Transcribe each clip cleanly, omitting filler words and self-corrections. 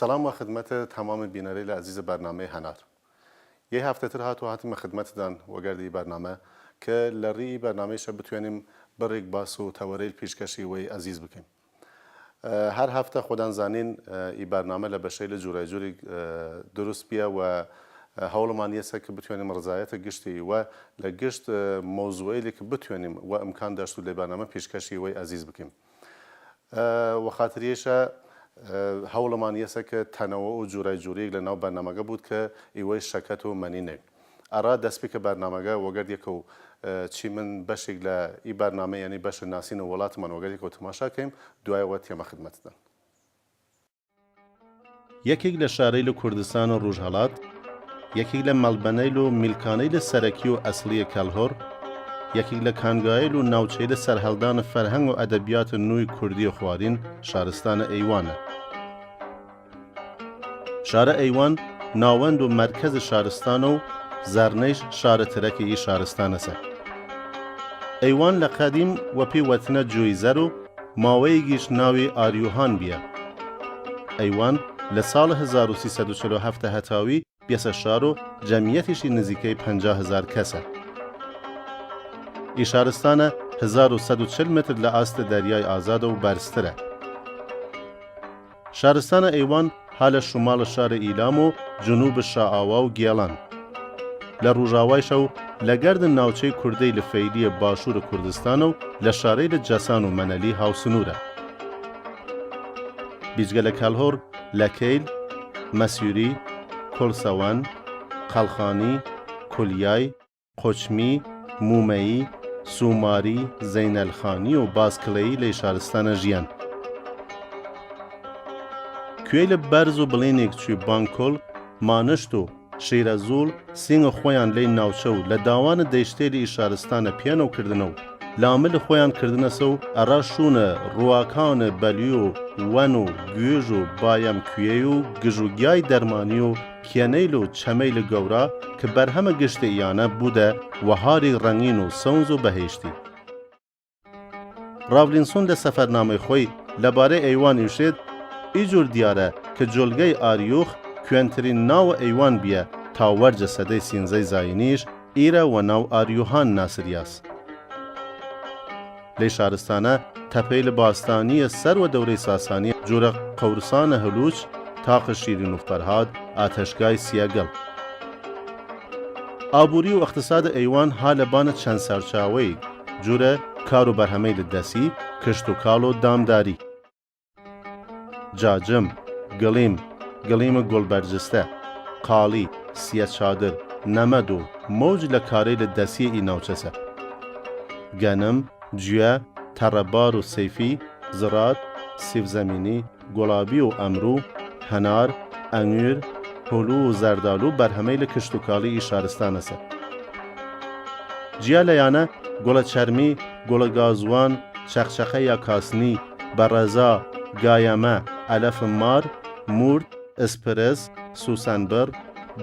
سلام و خدمت تمام بینەرەی عزیز برنامه هەنار. یه هفته تر هاتیم خدمتتان وەگەردی برنامه که لری برنامهش بتوانیم بڕێک باس و تەوەرەی پێشکەشی وی عزیز بکەین. هر هفته خودان زانین ای برنامه لبشەی لە جورای جوری دروست بیە و هەوڵمان یەسە کە بتوانیم ڕزایەتە گشتی و لە گشت مۆزوعی کە بتوانیم و ئیمکان دەشت و لێ برنامه پێشکەشی وی عزیز بکەین. و خاطریشە هەوڵمان یەسە کە تەنەوە و جورای جوریەک لە ناو بەرنامەکە بوو کە ئیوەی شەکەت و مەنینێک. ئەرا دەستپێ کە بەرنامەکە وەگەر یەکە و چی من بەشێک لە ئی بەرنامە یعنی بەشە ناسین و وڵاتمان وەگەر یەکەوە تەماشاکەین دوایەوە تێمە خدمەتتان. یەکێک لە شارەی لە کوردستان و ڕۆژهەڵات، یەکێک لە مەڵبەنەیل و میلکانەی لە سەرەکی و ئەسڵیە کەلهۆر، یەکێک لە کانگایل و ناوچەی لە سەرهەڵدانە فەرهەنگ و ئەدەبیاتە نوێی کوردی و خوارین شارستانە ئەیوانە. شارە ئەیوان ناوەند و مەرکەزی شارستانە و زارنەیش شارە ترەکێکی شارستانە سەر. ئەیوان لە قەدیم وە پێی وەتنە جوێیزەر و ماوەیەکیش ناوی ئاریوهان بیە. ئەیوان لە ساڵ 1347 هەتاوی بێسە شار و جەمیەتیشی نزیکەی 50,000 کەسە. ئی شارستانە 1140 متر لە ئاستە دەریای ئازادە و بەرزترە. شارستانە ئەیوان هە لە شماڵە شارە ئیلام و جنوب شائاوا و گێڵان. لە ڕۆژاوایشە و لە گەردن ناوچەی کوردەی لە فەیلیە باشوورە کوردستانە و لە شارەی لە جەسان و مەنەلی هاوسنوورە. بیجگە لە کەلهۆر، لە کەیل، مەسیوری، کۆلسەوان، قەڵخانی، کولیای، قۆچمی، مومەیی، سوماری، زەینەلخانی و بازکڵەیی لە شارستانە ژیان. کوێی لە بەرز و بڵێنێک چوی بانکۆل، مانشت و شێرەزوڵ سینگە خۆیان لەی ناوچە و لە داوانە دەیشتێری شارستانە پیانە و کردنە و لامل خۆیان کردنەسە و ئەڕا شوونە ڕواکانە بەلی و وەن و گوێژ و بایم کوێی و گژوگیای دەرمانی و کێنەیل و چەمەی لە گەورە کە بەرهەمە گشتە ئیانە بوودە وەهاری ڕەنگین و سەوز و بەهێشتی. ڕاڤلینسۆن لە سەفەرنامەی خۆی لەبارەی ئەیوان وشێت ئیجور دیارە کە جۆلگەی ئاریوخ کوێنترین ناوە ئەیوان بیە تا وەرجە سەدەی سینزەی زاینیش ئیرە وە ناو ئاریوهان ناسریاس. لەی شارستانە تەپەی لە باستانیە سەر وە دەورەی ساسانیە جۆرە قەورسانە هەلوچ تاقە شیرین و فەرهاد ئاتەشگای سیەگەڵ. ئابووری و ئەقتسادە ئەیوان ها لەبانە چەند سەرچاوەی جورە کار و بەرهەمەی لە دەسی، کشت و کاڵ و دامداری. جاجم، گڵیم، گڵیمە گۆڵبەرجستە، قاڵی، سیە چادر، نەمەد و مۆج لە کارەی لە دەسیە ئی ناوچەسە. گەنم، گوێ، تەڕەبار و سەیفی، زڕات، سیڤزەمینی، گۆڵابی و ئەمڕوو، هەنار، ئەنگور، هۆلو و زەردالو بەرهەمەی لە کشت و کاڵی ئی شارستانەسە. جیا لەیانە گۆڵە چەرمی، گۆڵە گازوان، چەخچەخە یا کاسنی، بەڕەزا، گایەمە، ئەلەف مار، مورد، ئسپرس، سوسەنبڕ،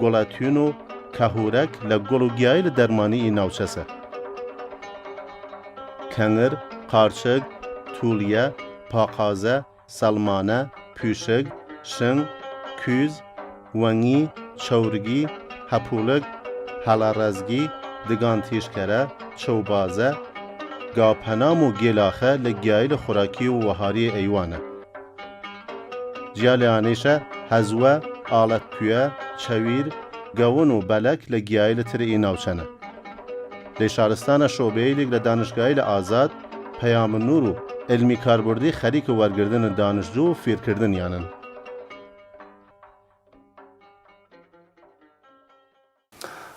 گۆڵەتیون و کەهورەک لە گۆڵ و گیایی لە دەرمانی ئی ناوچەسە. کەنگر، قارچک، توولیە، پاقازە، سەڵمانە، پوشک، شنگ، کوز، وەنگی، چەورگی، هەپوولک، هەڵەڕەزگی، دگانتیشکەرە، چەوبازە، گاپەنام و گێلاخە لە گیایی لە خوراکی و وەهاریە ئەیوانە. جیا لەیانەیشە هەزوە، ئاڵەتپوێ، چەویر، گەون و بەلەک لە گیایی لە ترە ئی ناوچەنە. لە شارستانە شۆبەیەک لە دانشگای لە ئازاد، پەیامە نور و علمی کاربردی خەریکە وەرگردنە دانشجو و فێرکردنیانن.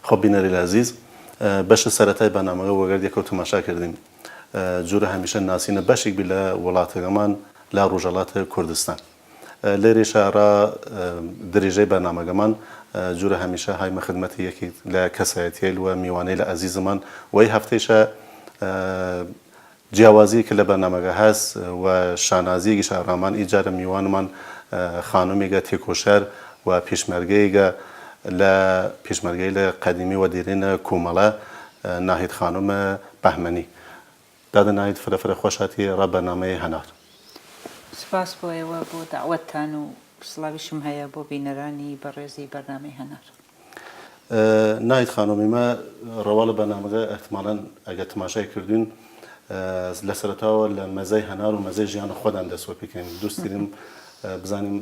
خب بینەری عزیز، بەشە سەرەتای بەنامەکە وەگەر یەکەوت تەماشا کردیم جوورە هەمیشە ناسینە بەشێک بی لە وڵاتەکەمان لا ڕۆژهەڵاتە کوردستان لێرێ شارە درێژەی بەرنامەکەمان جوورە هەمیشە هایمە خدمەتی یەکی لە کەسایەتیل و میوانەی لە ئەزیزمان وەی هەفتەیشە جیاوازی کە لە بەرنامەکە هەست و شانازیەکی شاڕامان ئیجارە میوانمان خانومێکە تێکۆشەر و پێشمەرگەیەکە لە پێشمەرگەی لە قەدیمی و دیرینە کومەڵە ناهید خانومە بەهمەنی دادە ناهید فرەفرە خۆشاتی ڕە بەرنامەی هەنار سپاس بۆ ئێوە بۆ داوەتتان و سڵاویشم هەیە بۆ بینەرانی بەڕێزی بەرنامەی هەنار ناهید خانومیمە ڕەوا لە بەرنامەکە ئەحتمالاً ئەگەر تەماشای کردوین لە سەرەتاوە لە مەزەی هەنار و مەزەی ژیانە خۆدان دەستوە پێکەین دوستیرم بزانیم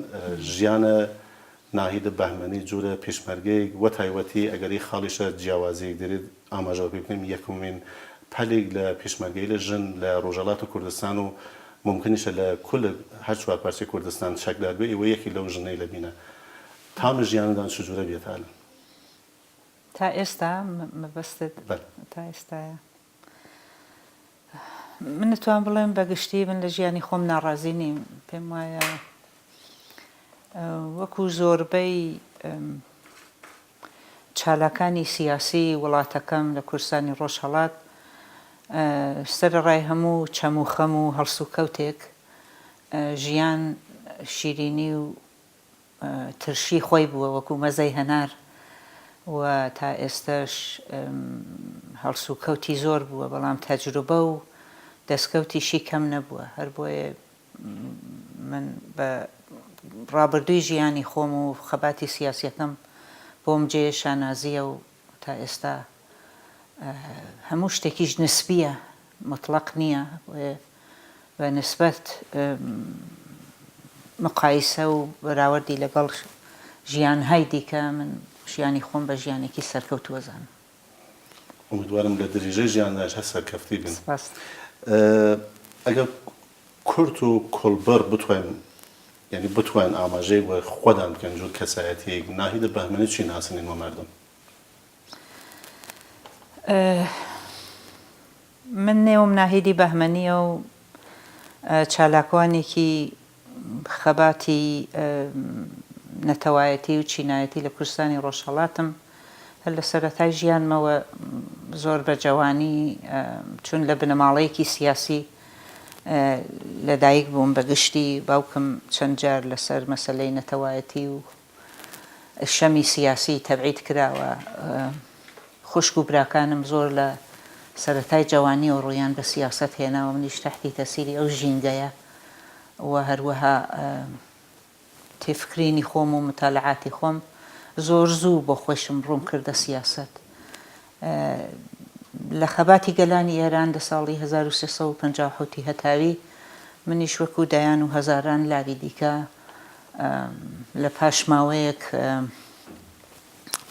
ژیانە ناهیدە بەهمەنی جوورە پێشمەرگەیەک وە تایبەتی ئەگەری خاڵیشە جیاوازیەک دەرێت ئاماژەوە پێ بکەین یەکەمین پەلێک لە پێشمەرگەی لە ژن لە ڕۆژهەڵاتی کوردستان و ممکنیشە لە کل هەر چوار پارچەی کوردستان شەکدار بێ ئێوە یەکی لەو ژنەی لەبینە تامە ژیانەدان چ جوورە بێتالە تا ئێستا مەبەستت تا ئێستاە من دەتوان بڵێم بەگشتی من لە ژیانی خۆم ناڕازی نیم پێم وایە وەکو زۆربەی چالاکانی سیاسی وڵاتەکەم لە کوردستانی ڕۆژهەڵات سەرڕای هەموو چەموخەم و هەڵسو کەوتێک ژیان شیرینی و ترشی خۆی بووە وەکو مەزەی هەنار و تا ئێستاش هەڵسو کەوتی زۆر بووە بەڵام تەجروبە و دەستکەوتیشی کەم نەبووە هەر بۆیە من بە ڕابردووی ژیانی خۆم و خەباتی سیاسیەکەم بۆم جێ شانازیە و تا ئێستا هەموو شتێکیش نسبیە مطلق نییە بە نسبەت مقایسە و بەراوردی لەگەڵ ژیانهای دیکە من ژیانی خۆم بە ژیانێکی سەرکەوتووەزانم ئومیدوارم لە درێژەی ژیانداش هەر سەرکەفتی بن ئەگەر کورت و کۆڵبەر بتوانین یعنی بتوان ئاماژەی بۆ خۆدان بکەن جوور کەسایەتیەک ناهیدە بەهمەنی چی ناسنین وە مردم من نێوم ناهیدی بەهمەنیە و چالاکوانێکی خەباتی نەتەوایەتی و چینایەتی لە کوردستانی ڕۆژهەڵاتم هەر لە سەرەتای ژیانمەوە زۆر بە جوانی چون لە بنەماڵەیەکی سیاسی لەدایک بووم بەگشتی باوکم چەند جار لەسەر مەسەلەی نەتەوایەتی و شەمی سیاسی تەبعید کراوە خوشک و براکانم زۆر لە سەرەتای جوانی و ڕویان بە سیاست هێناوە منیش تەحتی تەسیری ئەو ژینگەیە و هەروەها تێفکرینی خۆم و متالعاتی خۆم زۆر زوو بۆ خۆشم ڕوون کردە سیاست لە خەباتی گەلانی ئێران لە ساڵی 1350 هەتاوی منیش وەکو دایان و هەزاران لاوی دیکە لە پاشماوەیەک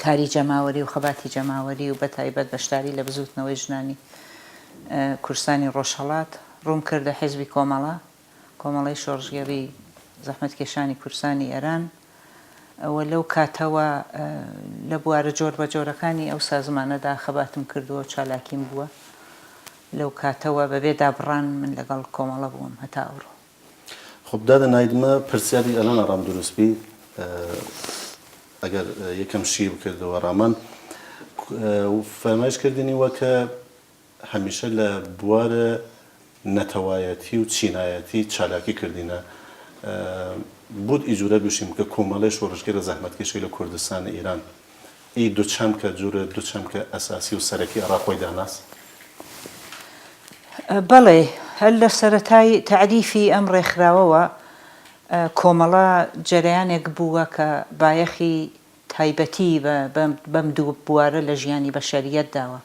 کاری جەماوەری و خەباتی جەماوەری و بە تایبەت بەشداری لە بزوتنەوەی ژنانی کوردستانی ڕۆژهەڵات ڕوون کردە حیزبی کۆمەڵەی شۆڕژگەری زەحمەتکێشانی کوردستانی ئێران ئەوە لەو کاتەوە لە بوارە جۆر بە جۆرەکانی ئەو سازمانەدا خەباتم کردووە چالاکیم بووە لەو کاتەوە بەبێ دابڕان من لەگەڵ کۆمەڵە بووم هەتا ئەوڕۆ خب دادە نایدمە پرسیاری ئەلان ڕام دروستبی ئەگەر یەکەم شیر بکردەوە ڕامان فەرمایش کردنی وە کە هەمیشە لە بوارە نەتەوایەتی و چینایەتی چالاکی کردینە بود ئیجورە بشیم کە کۆمەڵی شۆڕژگەرە زەحمەتکێشی لە کوردستانی ئیران ئی دووچەم کە جوورە دووچەم کە ئەساسی و سەرەکی ئەڕاخۆی داناس بەڵێ هەر لە سەرەتای تعریفی ئەم ڕێکخراوەوە کۆمەڵە جەرەیانێک بووە کە بایەخی تایبەتی بەم دوو بوارە لە ژیانی بەشەریەت داوە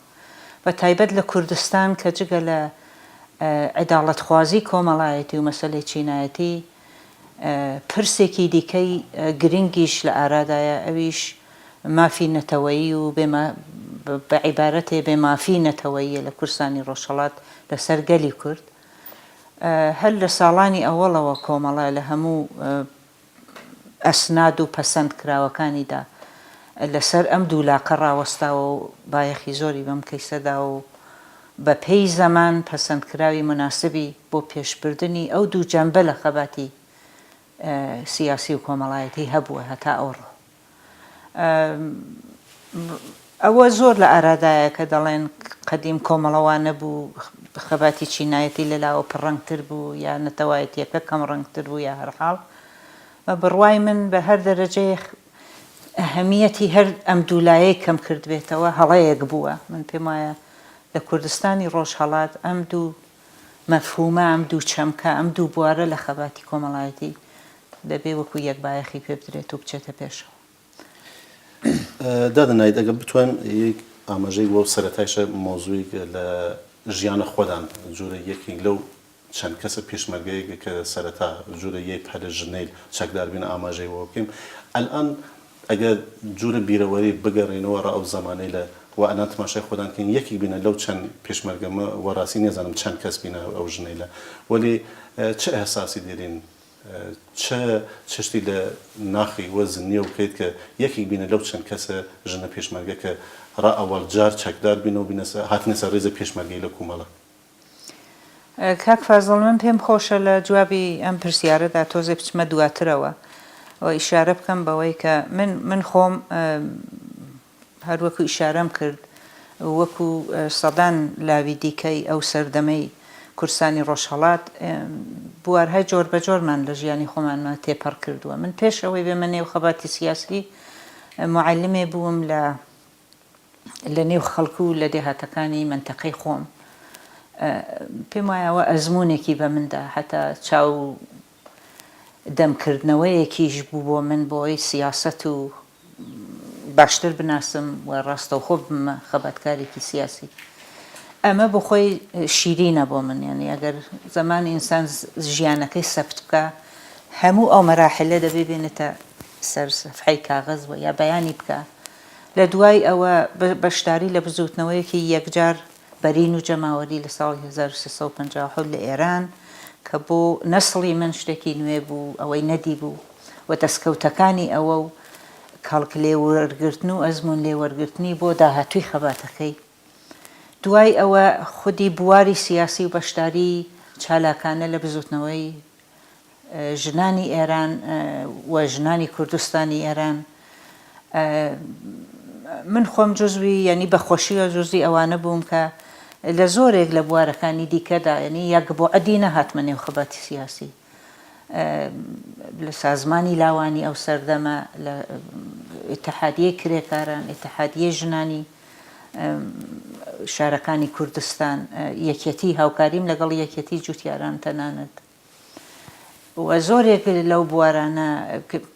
بە تایبەت لە کوردستان کە جگە لە عەداڵەتخوازی کۆمەڵایەتی و مەسەلەی چینایەتی پرسێکی دیکەی گرنگیش لە ئارادایە ئەویش مافی نەتەوەیی و بە عیبارەتێ بێ مافی نەتەوەییە لە کوردستانی ڕۆژهەڵات لەسەر گەلی کورد هەر لە ساڵانی ئەوەڵەوە کۆمەڵە لە هەموو ئەسناد و پەسەند کراوەکانیدا لەسەر ئەم دوولاقە ڕاوەستاوە و بایەخی زۆری بەم کەیسەدا و بە پێی زەمان پەسەندکراوی مناسبی بۆ پێشبردننی ئەو دوو جەمبە لە خەباتی سیاسی و کۆمەڵایەتی هەبووە هەتا ئەوڕۆ. ئەوە زۆر لە ئارادایە کە دەڵێن قەدیم کۆمەڵەوانە بوو خەباتی چینایەتی لەلاوە پڕەنگتر بوو یا نەتەوایەتیەکە کەم ڕەنگتر بوو یا هەرحاڵ بە بڕوای من بە هەر دەرەجەیە ئەهەمیەتی هەر ئەم دوولایەی کەم کرد بێتەوە هەڵەیەک بووە. من پێم وایە لە کوردستانی ڕۆژهەڵات ئەم دوو مەفهومە ئەم دوو چەمکە ئەم دوو بوارە لە خەباتی کۆمەڵایەتی دەبێ وەکو یەک بایەخی پێ بدرێت و بچێتە پێشەوە. دادنایت ئەگە بتوان یەک ئاماژەی بۆ سەرەتایشە مۆزووی لە ژیانە خۆدان جوورە یەکێک لەو چەند کەسە پێشمەرگەیەک کە سەرەتا جوورە یەک پەلە ژنەیل چەکدار بینە ئاماژەی بۆ بکەیم ئەلئان ئەگەر جوورە بیرەوەری بگەڕێنەوە ڕە ئەو زمانەی لە وانە تماشای خۆدانکەین یەکی بینە لەو چەند پێشمەرگەمە وەڕاستی نێزانم چەند کەس بینە ئەو ژنەیلە وەلی چه ئەحساسی دێرین چه شتی لە ناخی وەزن نییە و بکەیت کە یەکی بینە لەو چەند کەسە ژنە پێشمەرگە کە ڕە ئەوەڵ جار چەکدار بینەوە هاتنە سەر ڕێزە پێشمەرگەی لە کومەڵە. کاک فازڵ من پێم خۆشە لە جوابی ئەم پرسیارەدا تۆزێ بچمە دواترەوە ئەوە ئیشارە بکەم بەوەی کە من خۆم هەروەکو ئیشارەم کرد وەکو سەدان لاوی دیکەی ئەو سەردەمەی کورسانی ڕۆژهەڵات بوارهای جۆر بە جۆرمان لە ژیانی خۆمانمە تێپەڕ کردووە. من پێش ئەوەی بێمە نێو خەباتی سیاسی معلمێ بووم لە نێو خەڵکو و لە دێهاتەکانی منتەقەی خۆم. پێم وایەوە ئەزمونێکی بە مندا هەتا چاو دەمکردنەوەیەکیش بوو بۆ من بۆی سیاست و باشتر بناسم و ڕاستەوخۆ بمە خەباتکارێکی سیاسی. ئەمە بۆ خۆی شیرینە بۆ من یعنی ئەگەر زەمانی ئینسان ژیانەکەی سەبت بکە هەموو ئەو مەراحلە دەبێ بێنێتە سەر سەفحەی کاغەزەوە یا بەیانی بکە. لە دوای ئەوە بەشداری لە بزوتنەوەیەکی یەکجار بەرین و جەماوەری لە ساڵی 1350 لە ئێران کە بۆ نەسڵی من شتێکی نوێ بوو ئەوەی نەدی بوو و دەستکەوتەکانی ئەوە و کاڵک لێوەرگرتن و ئەزمون لێوەرگرتنی بۆ داهاتووی خەباتەکەی. دوای ئەوە خودی بواری سیاسی و بەشداری چالاکانە لە بزوتنەوەی ژنانی ئێران و ژنانی کوردستانی ئێران. من خۆم جزوی یعنی بەخۆشیوە جزوی ئەوانە بووم کە لە زۆرێک لە بوارەکانی دیکەدا یعنی یەک بۆ عەدی نەهاتمە نێو خەباتی سیاسی لە سازمانی لاوانی ئەو سەردەمە لە ئیتحادیەی کرێکاران ئیتحادیەی ژنانی شارەکانی کوردستان یەکێتی هاوکاریم لەگەڵ یەکێتی جوتیاران تەنانەت و زۆرێک لەو بوارانە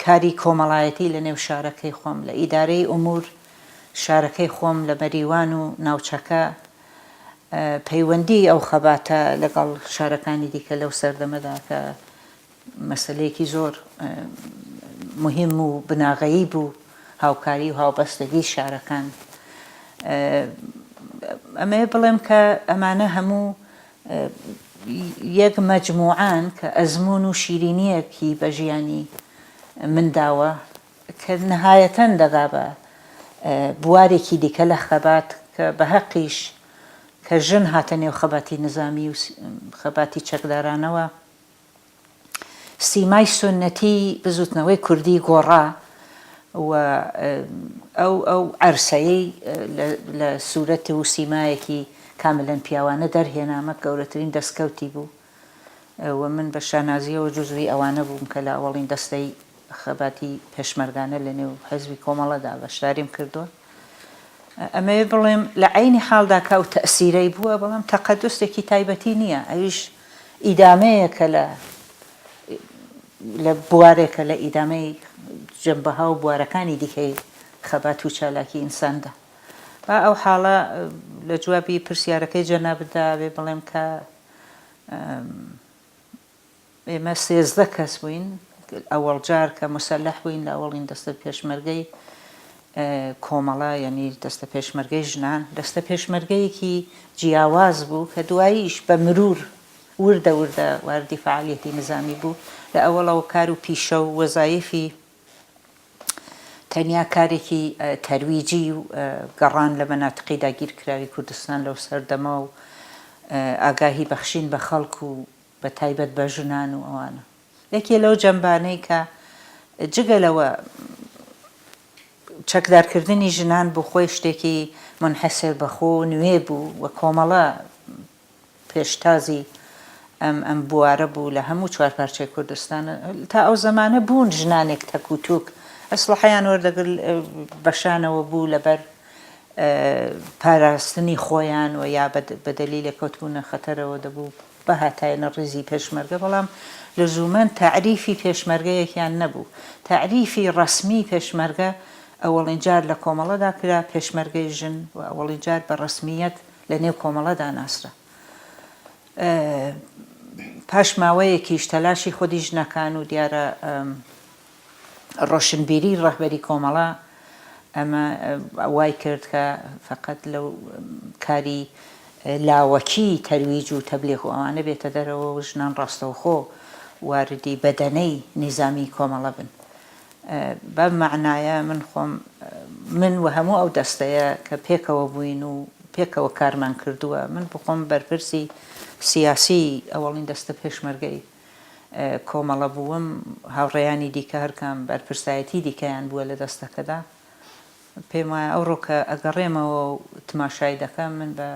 کاری کۆمەڵایەتی لە نێو شارەکەی خۆم لە ئیدارەی ئومور شارەکەی خۆم لە مەریوان و ناوچەکە پەیوەندی ئەو خەباتە لەگەڵ شارەکانی دیکە لەو سەردەمەدا کە مەسلەیەکی زۆر مهم و بناغەیی بوو هاوکاری و هاوبەستگی شارەکان. ئەمەیە بڵێم کە ئەمانە هەموو یەک مەجموعان کە ئەزمون و شیرینیەکی بە ژیانی منداوە کە نەهایەتەن دەگا بە بوارێکی دیکە لە خەبات کە بە حەقیش کە ژن هاتە نێو خەباتی نظامی و خەباتی چەکدارانەوە سیمای سنەتی بزوتنەوەی کوردی گۆڕا و ئەو عەرسەیەی لە سوورەت و سیمایەکی کاملەن پیاوانە دەرهێنامە گەورەترین دەستکەوتی بوو و من بە شانازیەوە جزوی ئەوانە بووم کە لە ئەوڵین دەستەی خەباتی پێشمەرگانە لە نێو حەزبی کۆمەڵەدا بەشداریم کردووە. ئەمەوێ بڵێم لە عینی حاڵدا کە ئەو تەئسیرەی بووە بەڵام تەقەدوسێکی تایبەتی نییە ئەویش ئیدامەیەکە لە بوارێکە لە ئیدامەی جەمبەها و بوارەکانی دیکەی خەبات و چالاکی ئینساندا. با ئەو حاڵە لە جوابی پرسیارەکەی جەنابدا بێ بڵێم کە ئێمە 13 کەس بووین ئەوەڵ جار کە مسەلح بووین لە ئەوڵین دەستە پێشمەرگەی کۆمەڵە یعنی دەستە پێشمەرگەی ژنان دەستە پێشمەرگەیەکی جیاواز بوو کە دواییش بە مرور وردە واردی فعالیەتی نظامی بوو لە ئەوەڵەوە کار و پیشە و وەزایفی تەنیا کارێکی تەرویجی و گەڕان لە مەناتقی داگیرکراوی کوردستان لەو سەردەما و ئاگاهی بەخشین بە خەڵک و بە تایبەت بە ژنان و ئەوانە یەکێ لەو جەمبانەی کە جگەلەوە چەکدارکردنی ژنان بۆ خۆی شتێکی منحەسر بەخۆ نوێ بوو و کۆمەڵە پێشتازی ئەم بوارە بوو لە هەموو چوارپارچەی کوردستانە تا ئەو زەمانە بوون ژنانێک تەکوتوک ئەسڵحەیان وەردەگرت بەشانەوە بوو لەبەر پاراستنی خۆیان و یا بە دەلیلە کەوتبوونە خەتەرەوە دەبوو بە هاتایەنە ڕێزی پێشمەرگە بەڵام لزومەن تعریفی پێشمەرگەیەکیان نەبوو تعریفی ڕەسمی پێشمەرگە ئەوەڵین جار لە کۆمەڵەدا کرا پێشمەرگەی ژن و ئەوەڵین جار بە ڕەسمیەت لە نێو کۆمەڵەدا ناسرا پاش ماوەیەکیش تەلاشی خودی ژنەکان و دیارە ڕۆشنبیری ڕەهبەری کۆمەڵە ئەمە وای کرد کە فقط لەو کاری لاوەکی تەرویج و تەبلیغ و ئەوانە بێتە دەرەوە و ژنان ڕاستەوخۆ واردی بەدەنەی نظامی کۆمەڵە بن بەم معنایە من خۆم من و هەموو ئەو دەستەیە کە پێکەوە بووین و پێکەوە کارمان کردووە من بخۆم بەرپرسی سیاسی ئەوەڵین دەستە پێشمەرگەی کۆمەڵە بووم هاوڕێیانی دیکە هەرکەم بەرپرسایەتی دیکەیان بووە لە دەستەکەدا پێم وایە ئەوڕۆ کە ئەگەڕێمەوە و تماشای دەکەم من بە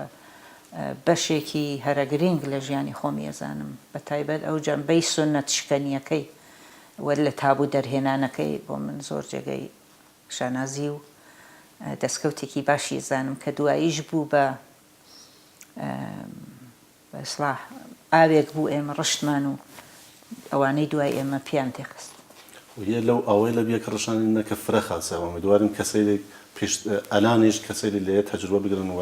بەشێکی هەرە گرنگ لە ژیانی خۆمی ئەزانم بە تایبەت ئەو جەمبەی سونەت شکەنیەکەی وە لە تابوو دەرهێنانەکەی بۆ من زۆر جێگەی شانازی و دەستکەوتێکی باشی زانم کە دواییش بوو بە ئیسلاح ئاوێک بوو ئێمە ڕشتمان و ئەوانەی دوای ئێمە پیان تێخست یە لەو ئەوەی لە بیەکە ڕشانینە کە فرە خاچەوە میدوارم کەسێک ئەلانیش کەسێک لێ تەجروبە بگرن و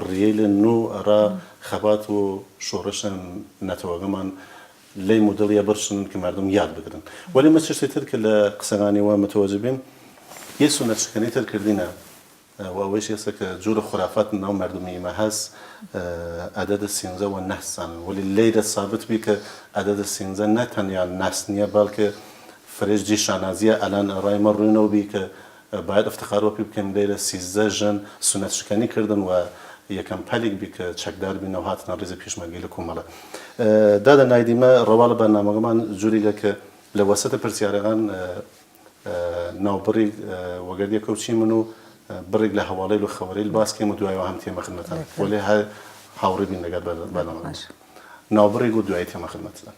ڕێی لە نو ئەرا خەبات و شۆڕشن نەتەوەگەمان لی مدڵیە بڕشن کە مردم یاد بگرن وەلی مە چشتی تر کە لە قسەکانیوە متوەجه بین یە سونەت شکەنی تر کردینە و ئەوەیش ئێستا کە جوورە خورافات ناو مردمیمە هەست عەدەدە 13 و نەحسان وەلی لێرە ثابت بی کە عەدەدە 13 نە تەنیا نەس نییە بەڵکە فرێژی شانازیە ئەلان ڕایمە ڕوونەوە بی کە باید افتخارەوە پێ بکەین لێرە 13 ژن سونەت شکەنی کردن و یەکەم پەلێک بی کە چەکدار بینەوە هاتنە ڕێزی پێشمەرگەی لە کۆمەڵە دادا نایدیمە ڕەوا لە بەرنامەکەمان جووری لە کە لە وەسەتە پرسیارەکان ناوبڕی وەگەردیە کەوچی من و بڕێک لە هەواڵەی و خەوەرەی باسکەم و دوایەوە هەم تێمە خدمەتان وەلێ هەر هاوڕێ بین لەگەڵ بەرنامەکە ناوبڕێک و دوای تێمە خدمەتتان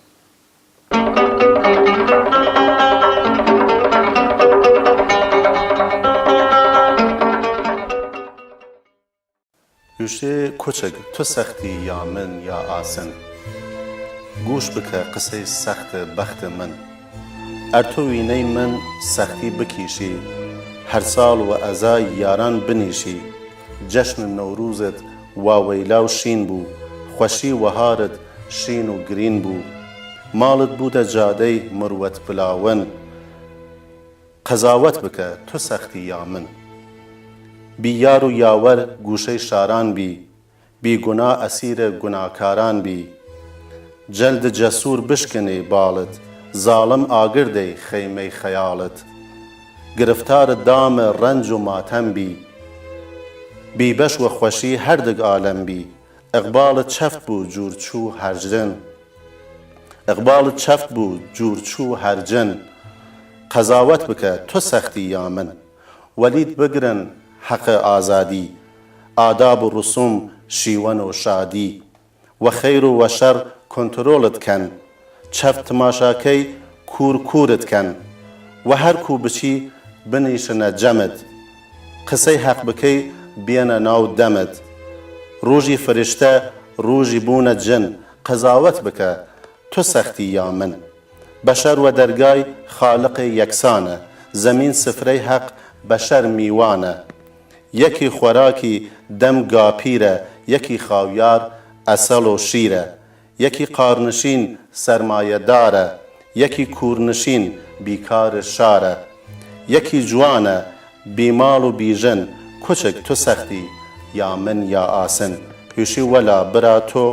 یوشێ کۆچەک تۆ سەختی یا من یا ئاسن گوش بکە قسەی سەختە بەختە من ئەر تۆ وینەی من سەختی بکیشی هەر ساڵ و ئەزای یاران بنیشی جەشن نەوروزت واوەیلا و شین بوو خۆشی وەهارت شین و گرین بوو ماڵت بوودە جادەی مروەت پلاون قەزاوەت بکە تۆ سەختی یا من بی یار و یاوەر گوشەی شاران بی بی گونا ئەسیرە گوناکاران بی جەلد جەسوور بشکنێ باڵت زاڵم ئاگردەی خەیمەی خەیاڵت گرفتارە دامە ڕەنج و ماتەم بی بی بەش و خۆشی هەردەک ئالەم بی ئەقبالت چەفت بوو جوورچوو هەرجن ئەقبالت چەفت بوو جوورچوو هەرجن قەزاوەت بکە تۆ سەختی یا من وەلیت بگرن حەقە ئازادی ئاداب و ڕسوم شیوەن و شادی و خەیر و وەشەر کۆنترۆڵت کەن چەفت تماشاکەی کوورت کەن و هەرکوو بچی بنیشنە جەمت قسەی حەق بکەی بێنە ناو دەمت ڕۆژی فریشتە ڕۆژی بوونە جن قەزاوەت بکە تۆ سەختی یا من بەشەر و دەرگای خالقی یەکسانە زەمین سفرەی حەق بەشەر میوانە یەکی خۆراکی دەم گاپیرە یەکی خاویار ئەسەڵ و شیرە یەکی قارنشین سەرمایەدارە یەکی کوورنشین بیکارە شارە یەکی جوانە بیماڵ و بیژن کوچک تۆ سەختی یا من یا ئاسن هوشی وەلا برا تۆ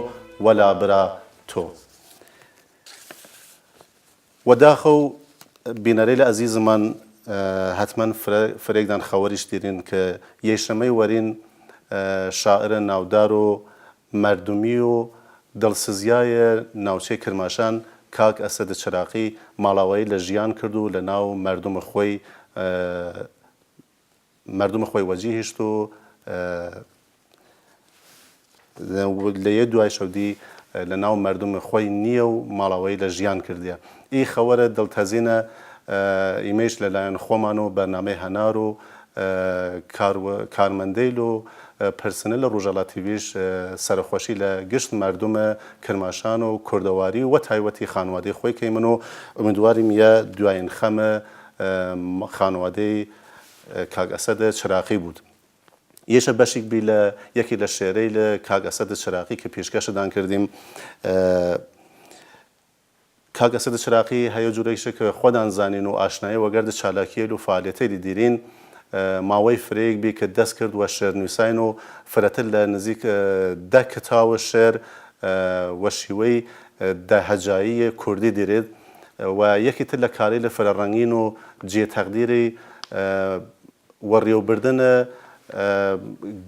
وەلا برا تۆ وەداخە و بینەرەی لە ئەزیزمان حتما فرێکدان خەوەریش دیرین کە یەشەمەی وەرین شاعرە ناودار و مردمی و دڵسزیایە ناوچەی کرماشان کاک ئەسەد چراقی ماڵاوایی لە ژیان کرد و لە ناو مردم خۆی وەجیهشت و لە یە دوای شەودی لە ناو مردم خۆی نییە و ماڵاوایی لە ژیان کردیە. ئی خەوەرە دڵتەزینە ئیمەش لەلایەن خۆمان و بەرنامەی هەنار و کارمەندەیل و پرسنل ڕۆژەڵا تیڤیش سەرخۆشی لە گشت مردمە کرماشان و کوردەواری و تایبەتی خانوادەی خۆی کەیمن و ئومیدواریم یە دوایین خەمە خانوادەی کاک ئەسەد چراقی بود. یەشە بەشێک بی لە یەکی لە شێرەی لە کاک ئەسەد چراقی کە پێشکەشدان کردیم. کاک ئەسەد چراقی هەیە جوورێکشە کە خۆدان زانین و ئاشنایی وەگەردە چالاکیە و فعالیەتەی دیرین ماوەی فرەیەک بی کە دەست کرد وە شێرنووسین و فرەتر لە نزیک دە کتاوە شێر وە شیوەی داهەجایی کوردی دیرێت و یەکیتر لە کاری لە فرەڕەنگین و جێتەقدیری وەڕێوەبردنە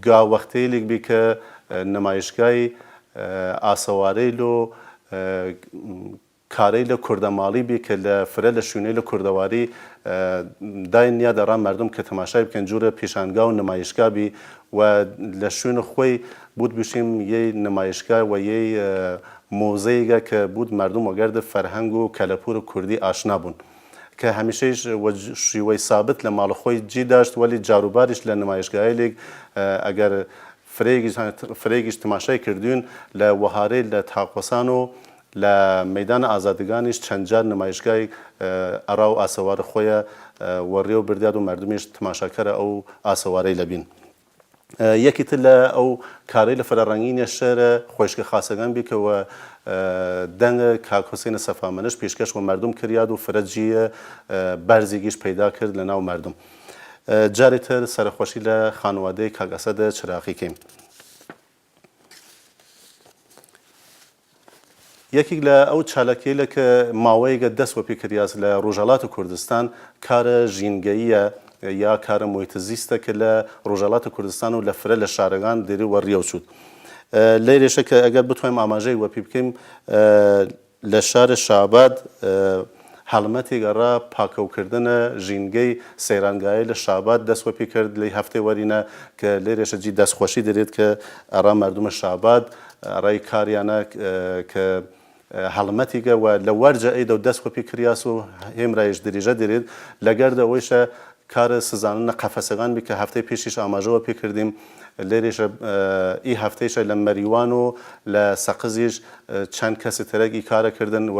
گاوەختەیەک بی کە نمایشگای ئاسەوارەی و کارەی لە کوردەماڵی بی کە لە فرە لە شوێنەی لە کوردەواری داین یا دەڕان مردم کە تەماشای بکەن جوورە پیشانگا و نمایشگا بی و لە شوێنە خۆی بود بشیم یەی نمایشگا و یەی مۆزەیەگە کە بود مردم وەگەردە فەرهەنگ و کەلەپور و کوردی ئاشنا بوون کە هەمیشەیش شیوەی سابت لە ماڵە خۆی جی داشت وەلی جاروباریش لە نمایشگایەک ئەگەر فرەیەکیش تەماشای کردوون لە وەهارەی لە تاقۆسان و لە مەیدانە ئازادگانیش چەند جار نمایشگای ئەڕا و ئاسەوارە خۆیە وەڕێوە بردیاد و مردمیش تەماشاکەرە ئەو ئاسەوارەی لەبین. یەکیتر لە ئەو کارەی لە فرەڕەنگینە شێرە خۆشکە خاسەکان بیکەوە دەنگە کاک حوسێنە سەفامەنش پێشکەش و مردم کردیاد و فرەجیە بەرزێکیش پەیدا کرد لە ناو مردم. جارێ تر سەرخۆشی لە خانوادەی کاک ئەسەد چراقی کەیم. یەکێک لە ئەو چالاکیە کە ماوەیەکە دەست وە پێکردیاز لە ڕۆژهەڵاتی کوردستان کارە ژینگەییە یا کارە محیط زیستە کە لە ڕۆژهەڵاتی کوردستان و لە فرە لە شارەکان دێری وەڕێوە چوت. لێرێشە کە ئەگەر بتوانین ئاماژەی وە پێ بکەین لە شارە شاباد هەڵمەتێک گەڕا پاکەوکردنە ژینگەی سەیرانگایی لە شاباد دەست وە پێ کرد لەی هەفتەی وەرینە کە لێرێشە جی دەستخۆشی دەرێت کە ئەڕا مردمە شاباد ئەڕای کاریانە کە هەڵمەتیگە و لە وەرجە ئەیدە و دەست وە پێ کریاس و هێمرایش دریژە دەرێت لەگەردە ئەوەیشە کارە سزانە قەفەسەکان بی کە هەفتەی پێشیش ئاماژەوە پێ کردیم لێرێشە ئی هەفتەیشە لە مەریوان و لە سەقزیش چەند کەسی ترەکی کارەکردن و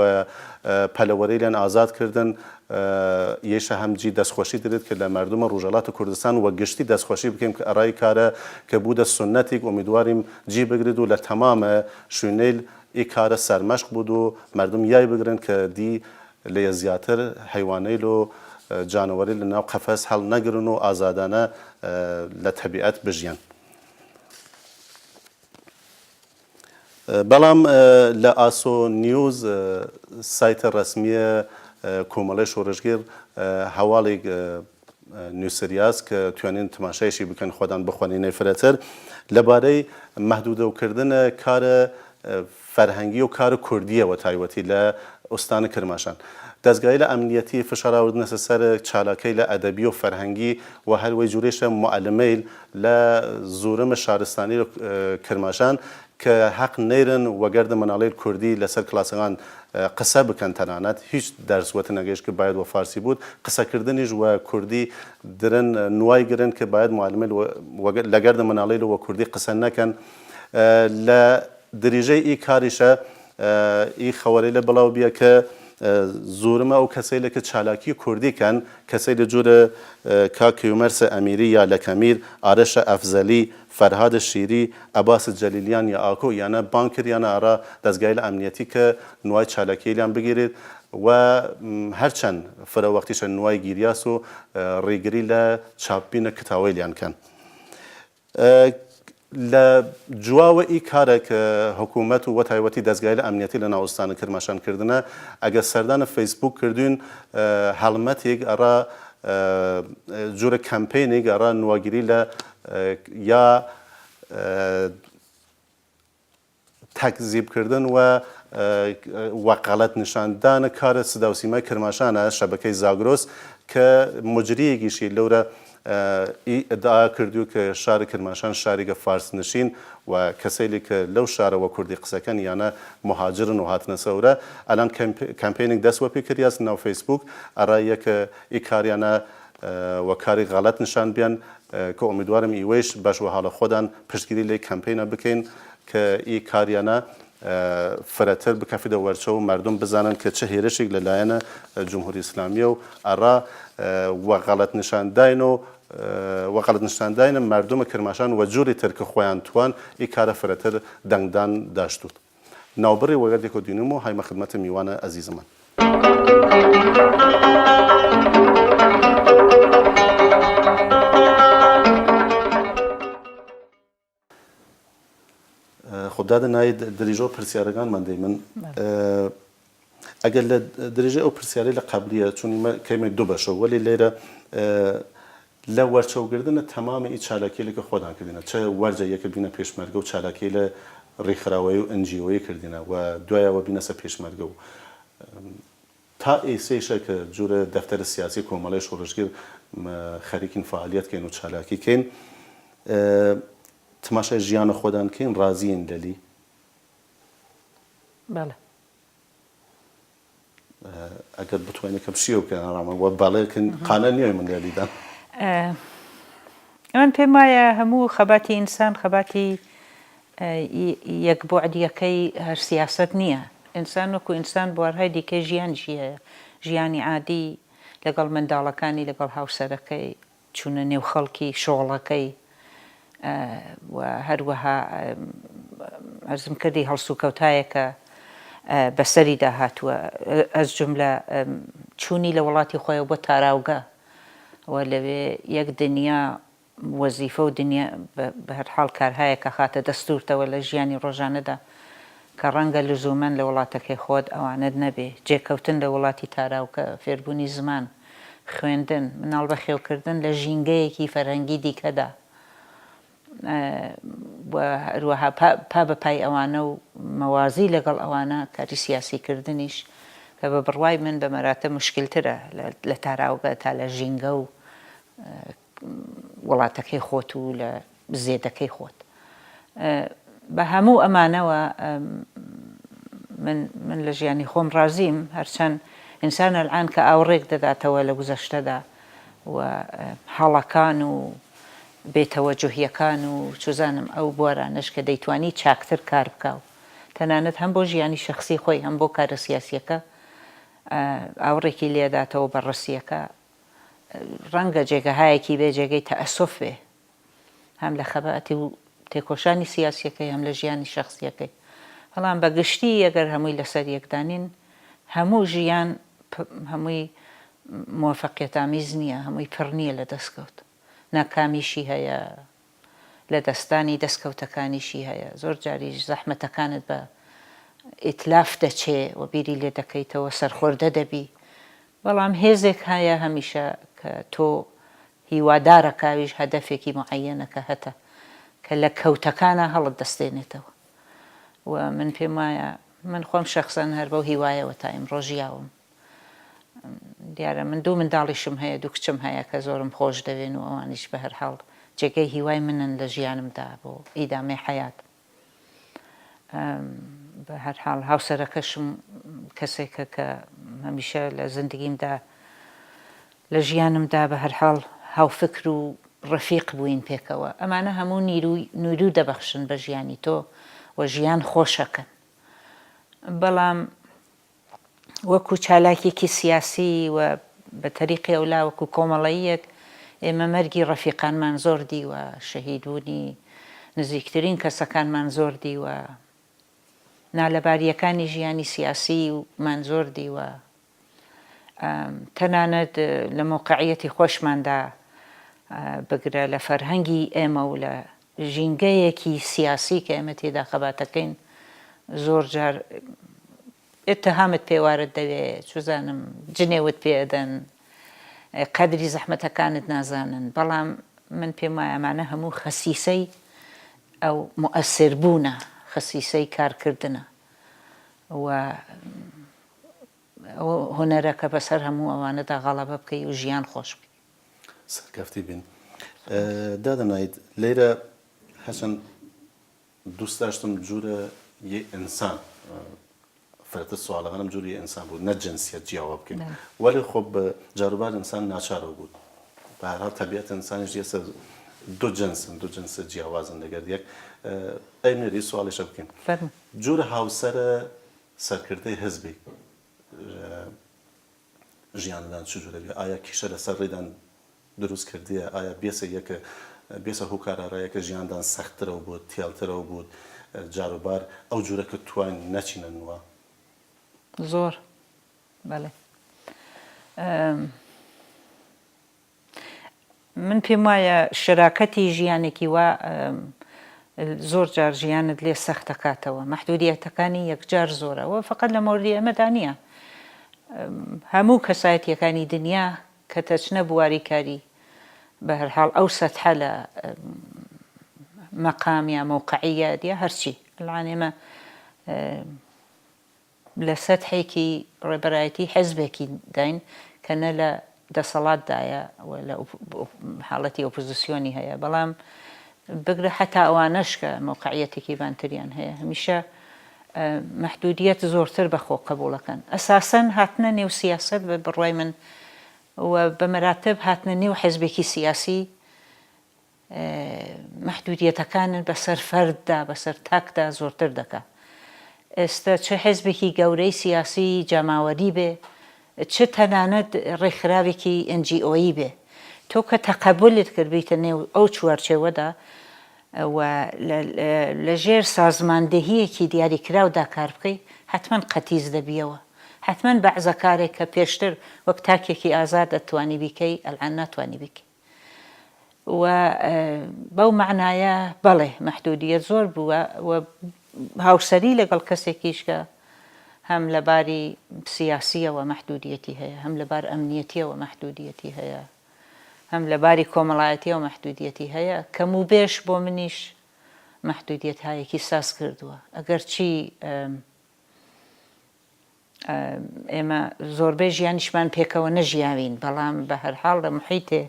پەلەوەرەی لەن ئازادکردن یەشە هەمجی دەستخۆشی دەرێت کە لە مردمە ڕۆژهەڵاتی کوردستان وە گشتی دەستخۆشی بکەین کە ئەڕای کارە کە بوودە سنەتێک ئومیدواریم جی بگرێت و لە تەمامە شوێنەی ئی کارە سەرمەشق بود و مردم یای بگرن کە دی لە زیاتر حیوانەیل و جانەوەری لە ناو قەفەس هەڵ نەگرن و ئازادانە لە تەبیعەت بژیان. بەڵام لە ئاسۆ نیوز سایتە ڕەسمیە کۆمەڵی شۆڕژگیر هەواڵێک نووسریاز کە توانین تەماشایشی بکەن خۆدان بخوانینەی فرەتر لەبارەی مەحدودەکردنە کارە فەرهەنگی و کارە کوردیەوە تایبەتی لە ئوستانە کرماشان. دەستگای لە ئەمنیەتی فشاراوردنە سەر چالاکەی لە ئەدەبی و فەرهەنگی و هەروەی جوورێشە معلمەیل لە زۆرمە شارستانی کرماشان کە حەق نەیرن وەگەردە مناڵەی کوردی لەسەر کلاسەکان قسە بکەن تەنانەت هیچ دەرسوەتە نەگەیشت کە باید وە فارسی بود قسەکردنیش وە کوردی درن نوای گرن کە باید معلمەیل لەگەردە مناڵەیل وە کوردی قسە نەکەن لە دریژەی ئی کاریشە ئی خەوەرەی لە بڵاو بیە کە زۆرمە ئەو کەسەی لەکە چالاکی کوردی کەن کەسەی لە جوورە کاکیومەرسە ئەمیری یا لەکەمیر ئارەشە ئەفزەلی فەرهادە شیری ئەباسە جەلیلیان یا ئاکۆ یانە بانکریانە ئارا دەستگای لە ئەمنیەتی کە نوای چالاکیلیان بگیرێت و هەرچەند فرە وەختیشە نوای گیریاس و ڕێگری لە چاپینە کتاوەی لیان کەن. لە جواوە ئی کارە کە حکوومەت و وەتایبەتی دەستگای لە ئەمنیەتی لە ناوستانە کرماشان کردنە ئەگە سەردانە فەیسبوک کردوین هەڵمەتێک ئەڕا جۆرە کەمپینێک گەڕا نواگیری لە یا تەکزیبکردن و وەقەڵەت نیشاندانە کارە سدا و سیمای کرماشانە شەبەکەی زاگرۆس کە مجریەکیشی لەورە ئدعا کردو کە شاری کرماشان شارێکە فارسنشین و کەسێکی کە لەو شارەوە کوردی قسەکەن یانە مهاجرن و هاتنە سەورە ئەلان کەمپینێک دەستوە پێ کردیاس ناو فەیسبوک ئەڕا یەکە ئی کاریانە و کاری غەڵەت نیشان بیان کە ئومیدوارم ئیوەیش بەشوە حاڵە خۆدان پشتگیری لێ کەمپینە بکەین کە ئی کاریانە فرەتر بکەفیدە وەرچە و مردم بزانن کە چه هێرشێک لەلایەنە جمهوری ئیسلامیە و ئەڕا وەقەڵەت نیشانداین و وەقەڵەت نیشانداینە مردمە کرماشان و جووری ترکە خۆیان توان ئی کارە فرەتر دەنگدان داشتوت ناوبڕی وەگەردێک و دینم و هایمە خدمەتە میوانە ئەزیزمان خۆدادە نای دریژۆ پرسیارەکانمان دەیمن ئەگەر لە درێژەی ئەو پرسیارەی لە قبلیە چونی کەمێک دوو بەشە وەلی لێرە لە وەرچەوگردنە تەمامی ئی چالاکیە کە خۆدان کردینە چه وەرجە یەکردینە پێشمەرگە و چالاکی لە ڕێکخراوەی و ئەنجیۆیی کردینە و دوایەوە بینەسە پێشمەرگە و تا ئێسەیشە کە جوورە دەفتەرە سیاسی کۆمەڵی شۆڕژگیر خەریکین فعالیەتکەین و چالاکیکەین تماشای ژیانە خۆدان کەین ڕازیین لەلی بەڵێ ئەگەر بتوانێت کە بشیە بکەن ئاڕامان وە باڵێکن قانە نییە من لەلیدان ئەمن پێم وایە هەموو خەباتی ئینسان خەباتی یەک بۆعدیەکەی هەر سیاست نییە ئینسان وەکو ئینسان بوارهای دیکەی ژیان ژیە ژیانی عادی لەگەڵ منداڵەکانی لەگەڵ هاوسەرەکەی چوونە نێو خەڵکی شۆڵەکەی و هەروەها ئەرزم کردی هەڵسو کەوتایەکە بەسەری داهاتووە ئەس جملە چوونی لە وڵاتی خۆیەوە بۆ تاراوگە و لەوێ یەک دنیا وەزیفە و دنیا بە هەر حاڵ کارهایەکە خاتە دەستورتەوە لە ژیانی ڕۆژانەدا کە ڕەنگە لزومەن لە وڵاتەکەی خۆت ئەوانت نەبێ جێکەوتن لە وڵاتی تاراوکە فێربوونی زمان خوێندن مناڵ بە خێوکردن لە ژینگەیەکی فەرهەنگی دیکەدا هەروەها پا بەپای ئەوانە و مەوازی لەگەڵ ئەوانە کاری سیاسیکردنیش کە بە بڕوای من بە مەراتە مشکلترە لە تاراوگە تا لە ژینگە و وڵاتەکەی خۆت و لە زێدەکەی خۆت بە هەموو ئەمانەوە من لە ژیانی خۆم ڕازیم هەرچەند ئینسان ئەلعان کە ئاوڕێک دەداتەوە لە گوزەشتەدا و هەڵەکان و بێتەوەجوهیەکان و چوزانم ئەو بوارانش کە دەیتوانی چاکتر کار بکاو تەنانەت هەم بۆ ژیانی شخصی خۆی هەم بۆ کارە سیاسیەکە ئاوڕێکی لێداتەوە بەڕەسیەکە ڕەنگە جێگەهایەکی بێ جێگەی تەئەسف بێ هەم لە خەباتی و تێکۆشانی سیاسیەکەی هەم لە ژیانی شخصیەکەی بەڵام بەگشتی ئەگەر هەمووی لەسەر یەکدانین هەموو ژیان هەمووی موفەقیەتامیز نییە هەمووی پڕ نییە لە دەستکەوت ناکامیشی هەیە لە دەستانی دەستکەوتەکانیشی هەیە زۆر جاریش زەحمەتەکانت بە ئیتلاف دەچێ و بیری لێ دەکەیتەوە سەرخۆردە دەبی بەڵام هێزێک هەیە هەمیشە کە تۆ هیوادارەکاویش هەدەفێکی معەنەکە هەتە کە لە کەوتەکانە هەڵت دەستێنێتەوە و من پێم وایە من خۆم شەخسەن هەر بەو هیوایەوە تا ئیمڕۆ ژیاوم دیارە من دوو منداڵیشم هەیە دوو کچم هەیە کە زۆرم خۆش دەوێن و ئەوانیش بە هەر حاڵ جێگەی هیوای منن لە ژیانمدا بۆ ئیدامەی حەیات بە هەر حاڵ هاوسەرەکەشم کەسێکە کە هەمیشە لە زندگیمدا لە ژیانمدا بە هەر حاڵ هاوفکر و ڕەفیق بووین پێکەوە ئەمانە هەموو نیرو دەبەخشن بە ژیانی تۆ و ژیان خۆشەکەن بەڵام وەکو چالاکێکی سیاسی و بە تەریقی ئەولا وەکو کۆمەڵەیەک ئێمە مەرگی ڕەفیقانمان زۆر دی و شەهیدبوونی نزیکترین کەسەکانمان زۆر دی و نالەباریەکانی ژیانی سیاسی مان زۆر دی و تەنانەت لە موقعیەتی خۆشماندا بگرە لە فەرهەنگی ئێمە و لە ژینگەیەکی سیاسی کە ئێمە تێدا خەباتەکەین زۆر جار ئتهامت پێوارت دەوێت چوزانم جنێوت پێدەن قەدری زەحمەتەکانت نازانن بەڵام من پێم وایە ئەمانە هەموو خەسیسەی ئەو مؤثر بوونە خەسیسەی کارکردنە و هونەرەکە بەسەر هەموو ئەوانەدا غەڵەبە بکەی و ژیان خۆش بکەی. سەرکەفتی بین. دادەنایت لێرە حەسەن دوست داشتم جورە یە ئینسان فرەتە سوالەکانم جوری ئینسان بوو نە جنسیەت جیاواب بکەین وەلی خۆ بە جاروبار ئینسان ناچارەوە بوو بە هەر حاڵ تەبیعەت ئینسانیش ئێستا دوو جنسە جیاوازن لەگەر یەک ئەینەری سواڵێشە بکەین جورە هاوسەرە سەرکردەی حزبی ژیاندان چ جوورە بێ ئایا کیشە لەسەر ڕێدان دروست کردیە ئایا بێسە هۆکارارایەکە ژیاندان سەختترەوە بوو تێڵترەوە بوو جاروبار ئەو جوورەکە توان نەچینە نووە زۆر بەڵێ من پێم وایە شراکەتی ژیانێکی وا زۆر جار ژیانت لێ سەخت دەکاتەوە مەحدودیەتەکانی یەکجار زۆرەوە فقط لە مۆردی ئەمەدا نییە هەموو کەسایەتیەکانی دنیا کە تەچنە بواریکاری بە هەرحاڵ ئەو سەتحە لە مەقامیا موقعیە دیە هەرچی لەوانێمە لە سەتحێکی ڕێبەرایەتی حیزبێکی داین کە نە لە دەسەڵاتدایە لە حاڵەتی ئۆپۆزیسیۆنی هەیە بەڵام بگرە حتا ئەوانەش کە موقعیەتێکی بانتریان هەیە هەمیشە مەحدودیەت زۆرتر بەخۆ قبوڵەکەن ئەساسەن هاتنە نێو سیاسەت بە بڕوای من و بە مەراتب هاتنە نێو حیزبێکی سیاسی مەحدودیەتەکانن بەسەر فەرددا بەسەر تاکدا زۆرتر دەکات ئێستا چه حیزبێکی گەورەی سیاسی جەماوەری بێ چ تەنانەت ڕێکخراوێکی NGOیی بێ تۆ کە تەقەبولت کرد بیتە نێو ئەو چوارچێوەدا و لەژێر سازماندەهیەکی دیاریکراودا کار بکەی حتمما قەتیز دەبیەوە حتمما بەعزە کارێک کە پێشتر وەک تاکێکی ئازاد دەتوانی بیکەی ئەلعان ناتوانی بیکەی و بەو معنایە بەڵێ مەحدودیەت زۆر بووە و هاوسەری لەگەڵ کەسێکیش کە هەم لەباری سیاسیەوە مەحدودیەتی هەیە هەم لەبار ئەمنیەتیەوە مەحدودیەتی هەیە هەم لەباری کۆمەڵایەتیەوە مەحدودیەتی هەیە کەم و بێش بۆ منیش مەحدودیەت هایەکی ساز کردووە ئەگەر چی ئێمە زۆربەی ژیانیشمان پێکەوە نەژیاوین بەڵام بە هەرحاڵ لە محیتێ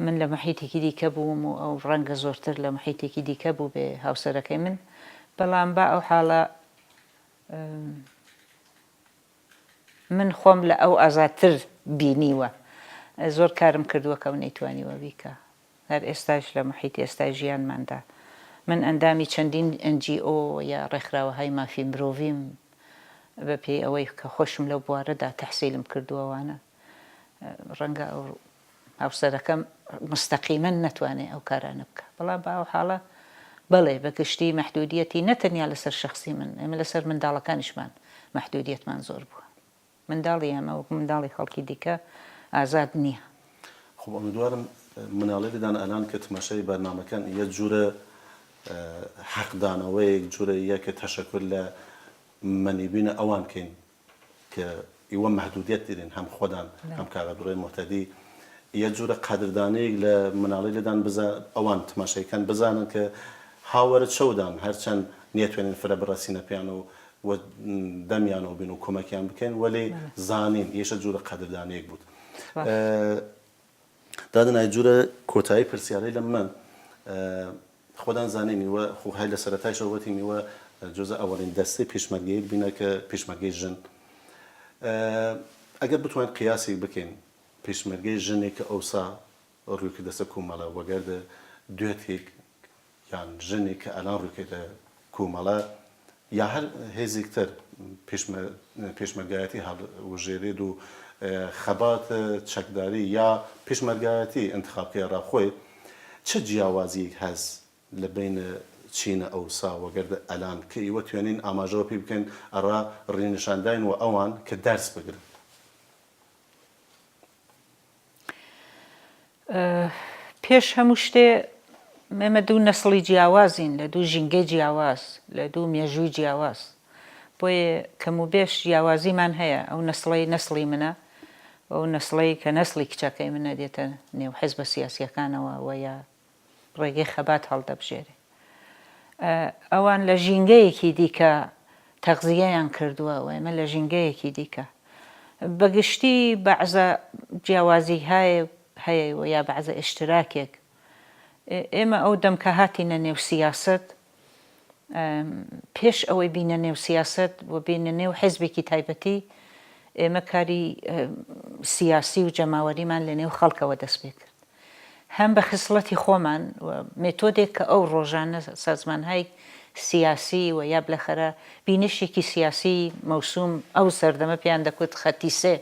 من لە محیتێکی دیکە بووم و ئەو ڕەنگە زۆرتر لە محیتێکی دیکە بوو بێ هاوسەرەکەی من بەڵام با ئەو حاڵە من خۆم لە ئەو ئازادتر بینیوە زۆر کارم کردووە کە نەیتوانیوە بیکە هەر ئێستاش لە محیتی ئێستای ژیانماندا من ئەندامی چەندین NGO یا ڕێکخراوەهای مافی مرۆڤیم بە پێی ئەوەی کە خۆشم لەو بوارەدا تەحسیلم کردووەوانە ڕەنگە ئەو هاوسەرەکەم مستەقیمەن نەتوانێت ئەو کارانە بکە بەڵام بە ئەو حاڵە بەڵێ بەگشتی مەحدودیەتی نەتەنیا لەسەر شخصی من ئێمە لەسەر منداڵەکانیشمان مەحدودیەتمان زۆر بووە منداڵی ئەمە وەک منداڵی خەڵکی دیکە ئازاد نییە خب ئەمیدوارم مناڵی بدان ئەلان کە تماشای بەرنامەکان یەک جورە حەقدانەوەیەک جورە یەکە تەشەکر لە مەنیبینە ئەوان کەین کە ئیوە مەحدودیەت دیرین هەم خۆدان هەم کاغەدوڕێی مۆتەدی یەک جورە قەدردانەیەک لە مناڵی لەدان ئەوان تماشایکان بزانن کە هاوەرە چەودان هەرچەند نیەتوێنن فرە بڕەسینە پیان و دەمیانەوە بین و کۆمەکیان بکەین وەلێ زانین یەشە جورە قەدردانەیەک بوو دادنای جورە کۆتایی پرسیارەی لە من خۆدان زانینیوە خو هەی لە سەرەتای شەوەتینیوە جۆزە ئەوەڵین دەستی پێشمەرگەیەک بینە کە پێشمەرگەی ژن ئەگەر بتوانین قیاسی بکەین پێشمەرگەی ژنێک کە ئەوسا ڕووکردەسە کۆمەڵە وەگەردە دوێتێک یان ژنێک کە ئەلان ڕووکردە کۆمەڵە یا هەر هێزێکتر پێشمەرگایەتی هەڵوژێرێت و خەبات چەکداری یا پێشمەرگایەتی ئەنتخابکەی ڕاخۆی چه جیاوازیەک هەز لە بینە چینە ئەوسا وەگەردە ئەلان کە ئیوە توێنین ئاماژەوە پێ بکەین ئەڕا ڕێنیشانداین و ئەوان کە دەرس بگرن پێش هەموو شتێ ئێمە دوو نەسڵی جیاوازین لە دوو ژینگەی جیاواز لە دوو مێژووی جیاواز بۆیە کەم و بێش جیاوازیمان هەیە ئەو نەسڵی منە ئەو نەسڵەی کە نەسڵی کچەکەی منە دێتە نێو حیزبە سیاسیەکانەوە و یا ڕێگەی خەبات هەڵدەبژێرێ. ئەوان لە ژینگەیەکی دیکە تەغزیەیان کردووە و ئێمە لە ژینگەیەکی دیکە بەگشتی بەعزە جیاوازی هەیە و یا بەعزە ئشتراکێک. ئێمە ئەو دەم کە هاتینە نێو سیاست، پێش ئەوەی بینە نێو سیاست و بینە نێو حیزبێکی تایبەتی، ئێمە کاری سیاسی و جەماوەریمان لە نێو خەڵکەوە دەست پێ کرد، هەم بە خسڵەتی خۆمان و مێتۆدێک کە ئەو ڕۆژانە سازمانهای سیاسی و یا بلەخەرە بینشێکی سیاسی مەوسوم ئەو سەردەمە پێیان دەکوت خەتی سێ،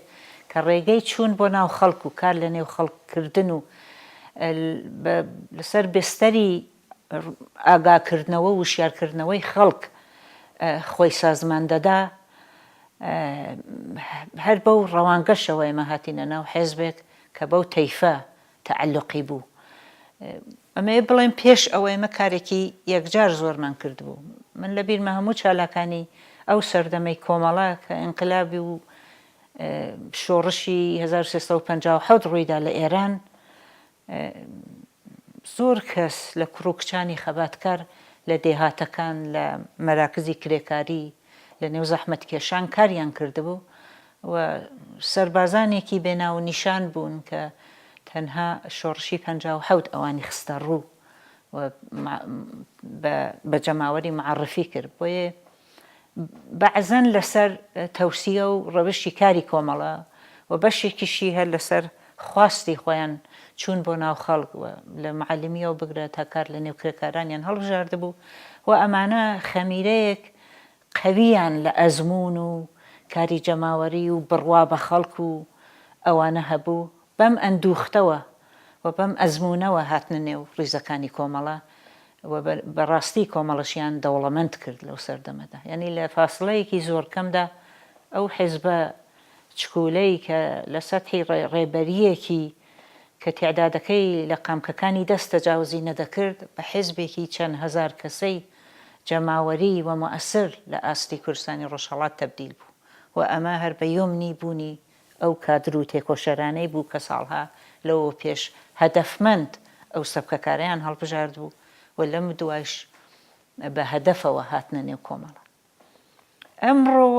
کە ڕێگەی چوون بۆ ناو خەڵک و کار لە نێو خەڵککردن و لەسەر بێستەری ئاگاکردنەوە و وشیارکردنەوەی خەڵک خۆی سازمان دەدا. هەر بەو ڕەوانگەشەوە ئێمە هاتینە ناو حێزبێک کە بەو تەیفە تەعەلوقی بوو. ئەمە بڵێم پێش ئەوە ئێمە کارێکی یەکجار زۆرمان کردبوو. من لە بیرمە هەموو چالاکانی ئەو سەردەمەی کۆمەڵە کە ئینقلابی و شۆڕشی 1357 ڕوویدا لە ئێران، زۆر کەس لە کوڕووکچانی خەباتکار لە دێهاتەکان لە مەراکزی کرێکاری لە نێو زەحمەتکێشان کاریان کردبوو و سەربازانێکی بێناو نیشان بوون کە تەنها شۆڕشی 57 ئەوانی خستە ڕوو و بە جەماوەری معرفی کرد. بۆیە بەعزەن لەسەر تەوسیە و ڕەوشی کاری کۆمەڵە و بەشێکیشی هەر لەسەر خواستی خۆیان چوون بۆ ناو خەڵک و لە معلمیەوە بگرە تا کار لە نێو کرێکارانیان هەڵبژاردبوو و ئەمانە خەمیرەیەک قەویان لە ئەزمون و کاری جەماوەری و بڕوا بە خەڵک و ئەوانە هەبوو. بەم ئەندوختەوە و بەم ئەزمونەوە هاتنە نێو ڕیزەکانی کۆمەڵە و بەڕاستی کۆمەڵەشیان دەوڵەمەند کرد لەو سەردەمەدا. یعنی لە فاصلەیەکی زۆر کەمدا ئەو حیزبە چکولەی کە لە سەتحی ڕێبەریەکی کە تیعدادەکەی لە قامکەکانی دەست تەجاوزی نەدەکرد بە حیزبێکی چەند هەزار کەسەی جەماوەری و مؤثر لە ئاستی کوردستانی ڕۆژهەڵات تەبدیل بوو و ئەمە هەر بە یۆمنی بوونی ئەو کادر و تێکۆشەرانەی بوو کە ساڵها لەوە پێش هەدەفمەند ئەو سەبکەکاریان هەڵبژارد بوو و لەم دوایش بە هەدەفەوە هاتنە نێو کۆمەڵە. ئەمڕۆ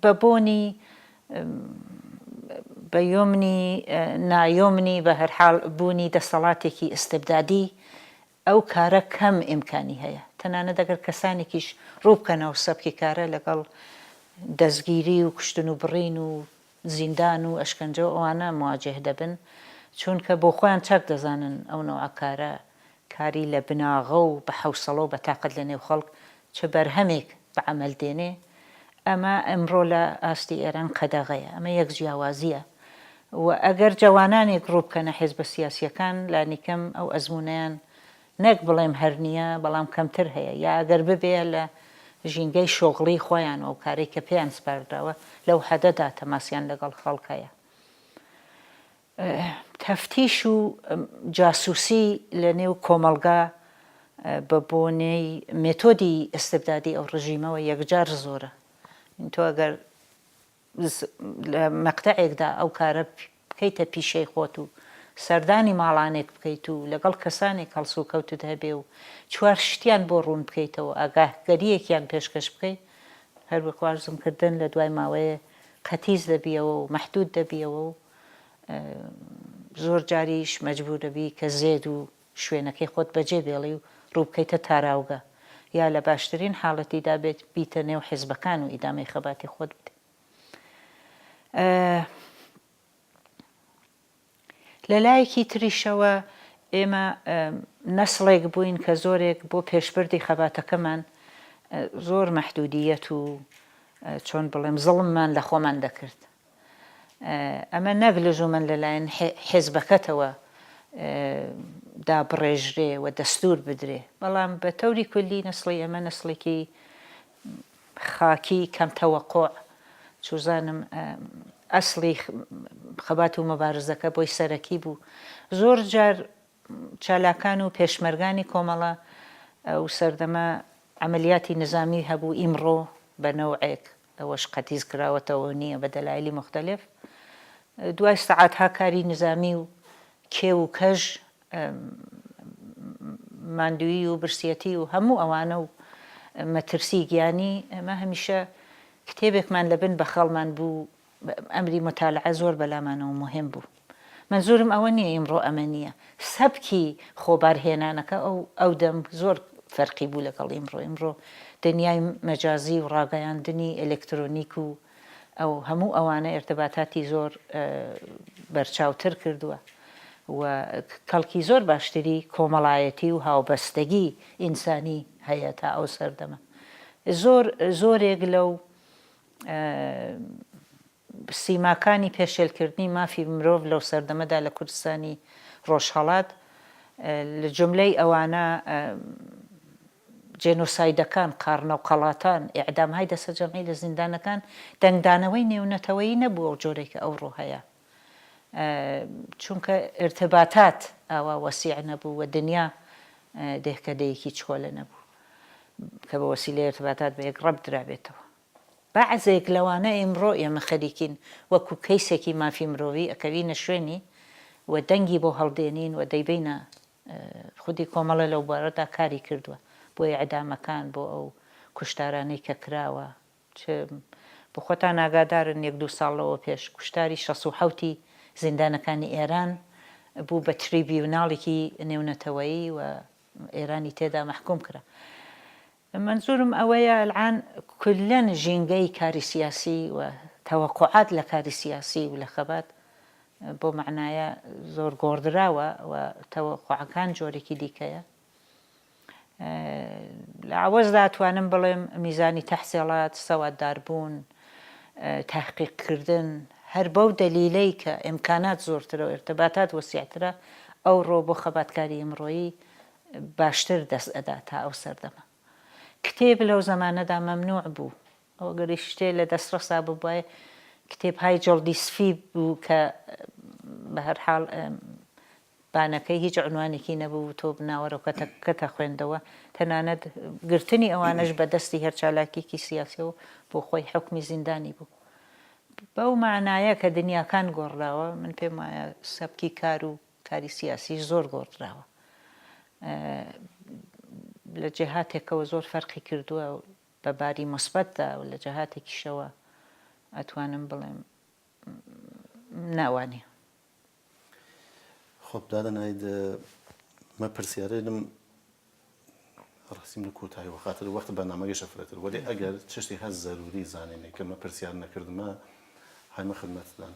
بە بۆنی بە یۆمنی نایۆمنی بە هەرحاڵ بوونی دەسەڵاتێکی ئستبدادی ئەو کارە کەم ئیمکانی هەیە. تەنانەت ئەگەر کەسانێکیش ڕوو بکەنەوە سەبکی کارە لەگەڵ دەستگیری و کوشتن و بڕین و زیندان و ئەشکەنجە و ئەوانە مواجه دەبن، چونکە بۆ خۆیان چاک دەزانن ئەو نەوە کارە کاری لە بناغە و بە حوسڵە و بە تاقەت لە نێو خەڵک چه بەرهەمێک بە عەمەل دێنێ. ئەمە ئەمڕۆ لە ئاستی ئێران قەدەغەیە، ئەمە یەک جیاوازیە و ئەگەر جوانانێک ڕوو بکەنە حیزبە سیاسیەکان لانیکەم ئەو ئەزمونەیان نەک بڵێم هەر نییە بەڵام کەمتر هەیە، یا ئەگەر ببێ لە ژینگەی شۆغڵی خۆیان و کارێک کە پێیان سپاردراوە لەو حەدەدا تەماسیان لەگەڵ خەڵکەیە. تەفتیش و جاسووسی لە نێو کۆمەلگا بە بۆنەی مێتۆدی ئستبدادی ئەو ڕژیمەوە یەکجار زۆرە. تۆ ئەگەر لە مەقتەعێکدا ئەو کارە بکەیتە پیشەی خۆت و سەردانی ماڵانێک بکەیت و لەگەڵ کەسانێک هەڵسو کەوتت هەبێ و چوار شتیان بۆ ڕوون بکەیتەوە ئاگاهگەریەکیان پێشکەش بکەیت، هەر بە خوارزمکردن لە دوای ماوەیە قەتیز دەبیەوە و مەحدود دەبیەوە و زۆر جاریش مەجبور دەبی کە زێد و شوێنەکەی خۆت بەجێ بێڵی و ڕوو بکەیتە تاراوگە، یا لە باشترین حاڵەتیدا بێت بیتە نێو حیزبەکان و ئیدامەی خەباتی خۆت بدە. لە لایەکی تریشەوە ئێمە نەسڵێک بووین کە زۆرێک بۆ پێشبردی خەباتەکەمان زۆر مەحدودیەت و چۆن بڵێم زڵممان لە خۆمان دەکرد. ئەمە نەک لزومەن لەلایەن حیزبەکەتەوە دابڕێژرێ و دەستور بدرێ، بەڵام بە تەوری کولی نەسڵی ئەمە نەسڵێکی خاکی کەم تەوەقوع، چوزانم ئەسڵی خەبات و مەبارزەکە بۆی سەرەکی بوو. زۆر جار چالاکان و پێشمەرگانی کۆمەڵە ئەو سەردەمە عملیاتی نظامی هەبوو ئیمڕۆ بە نەوعێک ئەوەش قەتیز کراوەتەوە نییە بە دەلایلی مختلف، دوای سەعاتها کاری نظامی و کێو و کەژ ماندووی و برسیەتی و هەموو ئەوانە و مەترسی گیانی ئەمە هەمیشە کتێبێکمان لەبن بە خەڵمان بوو ئەمری متالعە زۆر بەلامانەوە مهم بوو منزورم ئەوە نییە ئیمڕۆ ئەمە نییە سەبکی خۆبارهێنانەکە ئەو دەم زۆر فەرقی بوو لەگەڵ ئیمڕۆ دنیای مەجازی و ڕاگەیاندنی ئەلکترۆنیک و ئەو هەموو ئەوانە ارتباتاتی زۆر بەرچاوتر کردووە و کەڵکی زۆر باشتری کۆمەڵایەتی و هاوبەستگی ئینسانی هەیە تا ئەو سەردەمە زۆرێک لەو سیماکانی پێشێلکردنی مافی مرۆڤ لەو سەردەمەدا لە کوردستانی ڕۆژهەڵات لە جملەی ئەوانە جێنۆسایدەکان قارنە و قەڵاتان ئیعدامهای دەسەجەمعی لە زیندانەکان دەنگدانەوەی نێونەتەوەیی نەبوو ئەو جۆرێکە ئەوڕۆ هەیە چونکە ارتباتات ئاوا وەسیع نەبوو و دنیا دێکەدەیەکی چۆلە نەبوو کە بە وەسیلەی ارتباتات بە یەک ڕەب درابێتەوە بەعزێک لەوانە ئیمڕۆ ئێمە خەریکین وەکو کەیسێکی مافی مرۆڤی ئەکەوینە شوێنی و دەنگی بۆ هەڵدێنین و دەیبینە خودی کۆمەڵە لەو بارەدا کاری کردووە بۆ ئیعدامەکان بۆ ئەو کوشتارانەی کە کراوە بۆ خۆتان ئاگادارن 1-2 ساڵەوە پێش کوشتاری 67 زیندانەکانی ئێران بوو بە تریبیوناڵێکی نێونەتەوەیی و ئێرانی تێدا مەحکوم کرا منزورم ئەوەیە العان کلەن ژینگەی کاری سیاسی و تەوەقعات لە کاری سیاسی و لە خەبات بۆ معنایە زۆر گۆڕدراوە و تەوەقعەکان جۆرێکی دیکەیە لە عوەزدا توانم بڵێم میزانی تەحسیڵات سەوادداربوون تحقیقکردن هەر بەو دەلیلەی کە ئیمکانات زۆرترە و ارتباتات وەسیعترە ئەوڕۆ بۆ خەباتکاری ئیمڕۆیی باشتر دەست ئەدا تا ئەو سەردەمە کتێب لەو زەمانەدا مەمنوع بوو ئەوە گەری شتێ لە دەستڕەسا ببووایە کتێبهای جەڵدی سفی بوو کە بە هەر حاڵ بانەکەی هیچ عنوانێکی نەبوو تۆ بناوەرەوە کەتە خوێندەوە تەنانەت گرتنی ئەوانەش بە دەستی هەر چالاکێکی سیاسیەوە بۆ خۆی حکمی زیندانی بوو بەو معنایە کە دنیاکان گۆڕراوە من پێم وایە سەبکی کار و کاری سیاسی زۆر گۆڕراوە لە جێهاتێکەوە زۆر فەرقی کردووە بە باری مثبەتدا و لە جەهاتێکیشەوە ئەتوانم بڵێم ناوانێ خۆ دادەناید مە پرسیارێنم ڕاستیم لە کۆتایی وەخاتر وەختە بەرنامەگەشە فرەتر وەلی ئەگەر چشتی هەست زەروری زانێنێ کە مە پرسیار نەکردمە هەمە خدمەتدان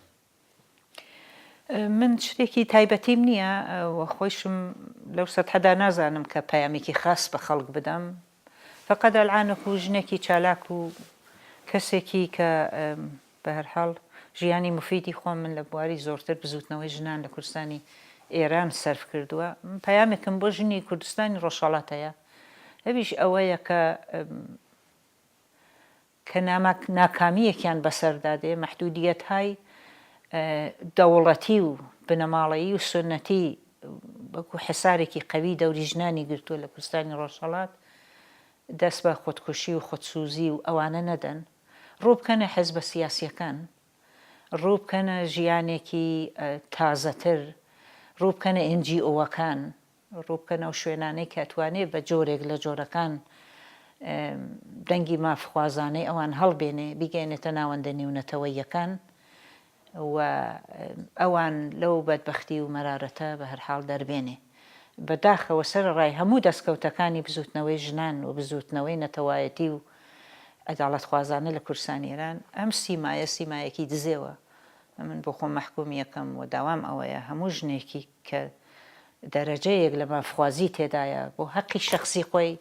من شتێکی تایبەتیم نییە و خۆشم لەو سەتحەدا نازانم کە پەیامێکی خاص بە خەڵک بدەم فقط ئەلعانێک و ژنێکی چالاک و کەسێکی کە بە هەر حاڵ ژیانی مفیدی خۆم من لە بواری زۆرتر بزوتنەوەی ژنان لە کوردستانی ئێران سەرف کردووە پەیامێکم بۆ ژنی کوردستانی ڕۆژهەڵات هەیە ئەویش ئەوەیە کە ناکامیەکیان بەسەردادێ مەحدودیەتهای دەوڵەتی و بنەماڵەیی و سنەتی وەکو حسارێکی قەوی دەوری ژنانی گرتووە لە کوردستانی ڕۆژهەڵات دەست بە خۆدکوشی و خۆدسوزی و ئەوانە نەدەن ڕووبکەنە حیزبە سیاسیەکان ڕووبکەنە ژیانێکی تازەتر ڕووبکەنە NGOەکان ڕووبکەنە و شوێنانەی کە ئەتوانێت بە جۆرێک لە جۆرەکان دەنگی مافخوازانەی ئەوان هەڵبێنێ بیگەێنێتە ناوەندە نێونەتەوەیەکان و ئەوان لەو بەدبەختی و مەرارەتە بە هەر حاڵ دەربێنێ بەداخەوە سەرڕای هەموو دەستکەوتەکانی بزوتنەوەی ژنان و بزوتنەوەی نەتەوایەتی و ئەداڵەت خوازانە لە کوردستانی ئێران ئەم سیمایەکی دزێوە من بۆ خۆم مەحکوم یەکەم و داوام ئەوەیە هەموو ژنێکی کە دەرەجەیەک لە مافخوازی تێدایە بۆ حەقی شەخصی خۆی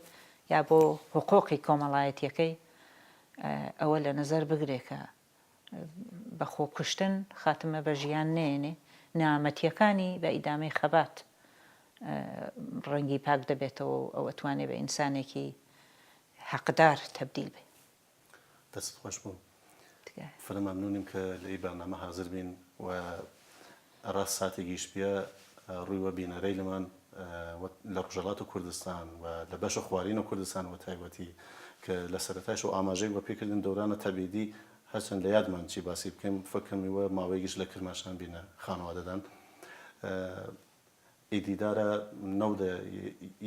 یا بۆ حقوقی کۆمەڵایەتیەکەی ئەوە لە نەزەر بگرێکە بە خۆکوشتن خاتمە بە ژیان نێنێ نامەتیەکانی بە ئیدامەی خەبات ڕەنگی پاک دەبێتەوە ئەو ئەتوانێت بە ئینسانێکی حەقدار تەبدیل بێ دەست خۆش بوو فرە مەمنونیم کە لەی بەرنامە حازر بین و ڕاست ساتێکیش پێ ڕوویوە بینەرەی لەمان لە ڕۆژهەڵات و کوردستان و لە بەشە خوارینە کوردستان و تایبەتی کە لە سەرەتایش و ئاماژەی وە پێکردن دەورانە تەبیدی هەرچەند لە یادمان چی باسی بکەیم فکرمیوە ماوەیەکیش لە کرماشان بینە خانەوادەدان ئیدیدارە نەودە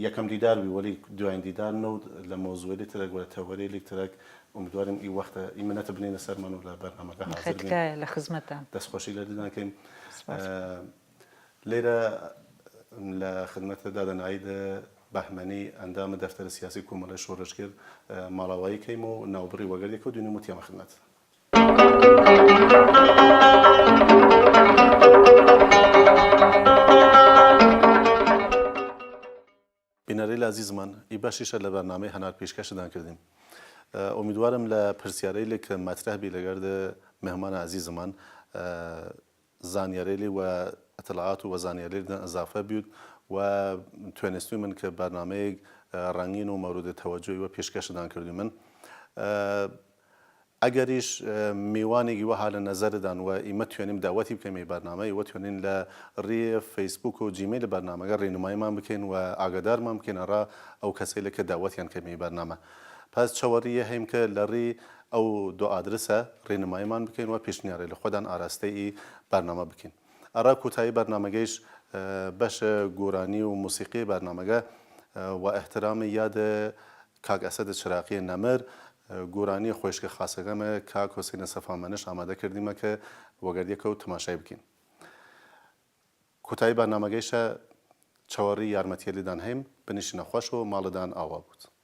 یەکەم دیداربی وەلی دوایین دیدار نەود لە مۆزوعی ترێک وە تەوەری لێکترێک امیدوارم ئی وەختە ئیمنەتە بنێنە سەرمان و لە بەرنامەکە حاضر بین لە خزمەتە دەستخۆشی لە دەکەین لێرە لە خدمەتە دادەناییدا بەهمەنی ئەندامە دەفتەرە سیاسی کۆمەڵی شۆڕشگر ماڵاوایی کەیم و ناوبڕی وەگەردێکە و دوێنێ وتیامە خدمەت بینەرەی عزیزمان ئی بەشیشە لە بەرنامەی هەنار پێشکەشتان کردیم امیدوارم لە پرسیارەی لێک مەترەحبی لەگەردە مهمانە عزیزمان زانیاریلی و اطلاعات و زانیاریدان اضافه بیود و توانستوی من که برنامه رنگین و مورد توجهی و پیشکشتان کردیم من اگریش میوانی و حال نظر دان و ایمت توانیم دعوتی بکنیم برنامه و توانیم لری فیسبوک و جیمیل برنامه رینمایی ما بکن و آگادار ما بکن را او کسی لک دعوتی ان کنیم برنامه پس چواریه هم که لری او دو آدرسه رینمایی ما بکن و پیشنهاد خودان آراسته ای برنامه بکن ارا کوتاهی برنامه‌اش بش گورانی و موسیقی برنامه و احترام یاد کاک اسد چراقی نمر گورانی خوشک خاصگم کاک حسین صفامنش آماده کردیم که وگردی که تماشای بکن کوتاهی برنامه‌اش چواری یارمتی لیدان هم بنشین خوش و مالدان آوا بود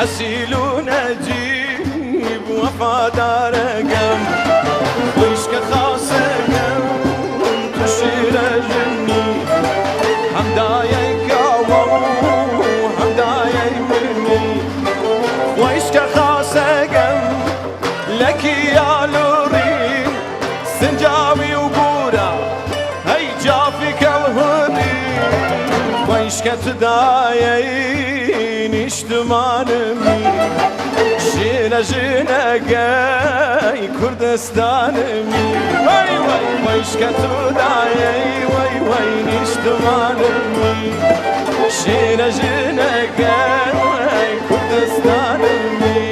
أسيل نجيب وفادار قم ويشك خاصة قم تشير جني حمدايا كاوو حمدايا مني ويشك خاصة قم لك يا لورين سنجاوي وبورا هي جافك الهدي ويشك تدايين اشتمانمي شينا جنقاي كردستانمي واي واي ويشك تدايين واي واي اشتمانمي شينا جنقاي كردستانمي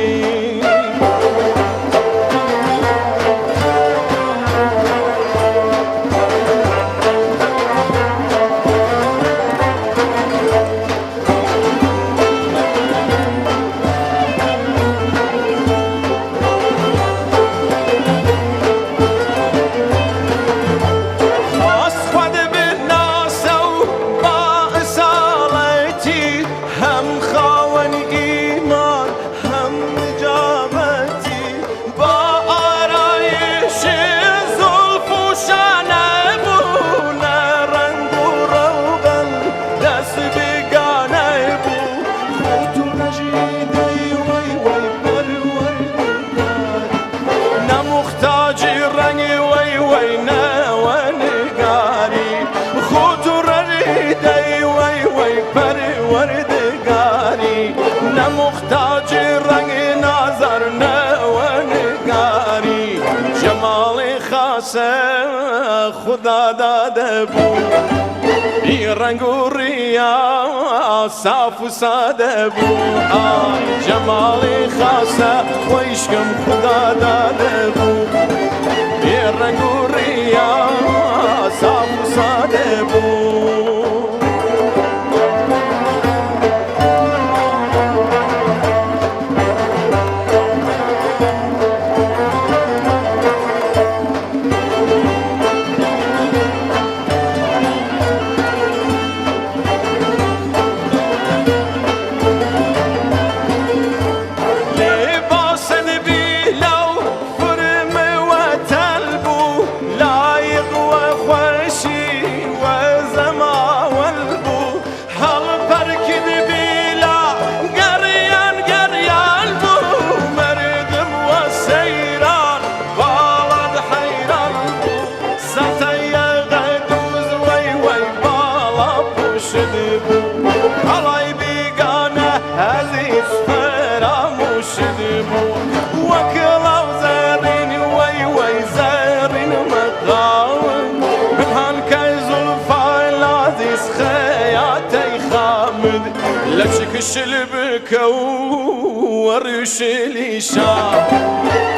محتاج رنگ نظر نوانگاری جمال خاص خدا داده بود بی رنگ و ریا صاف و ساده بود آی جمال خاص و عشقم خدا داده بود بی رنگ و ریا صاف و ساده بود عزيز فراموش دبو وكلا وزارين وي زارين مقاوم بهان كايزو العزيز خياتي خامد لبشك الشلبك وريش ليشا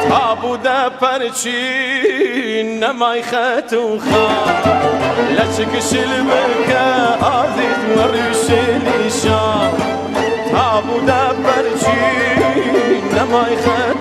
تابو دا برشي نماي خاتوخا لبشك الشلبك عزيز وريش ليشا تابو دا برشي نماي خاتوخا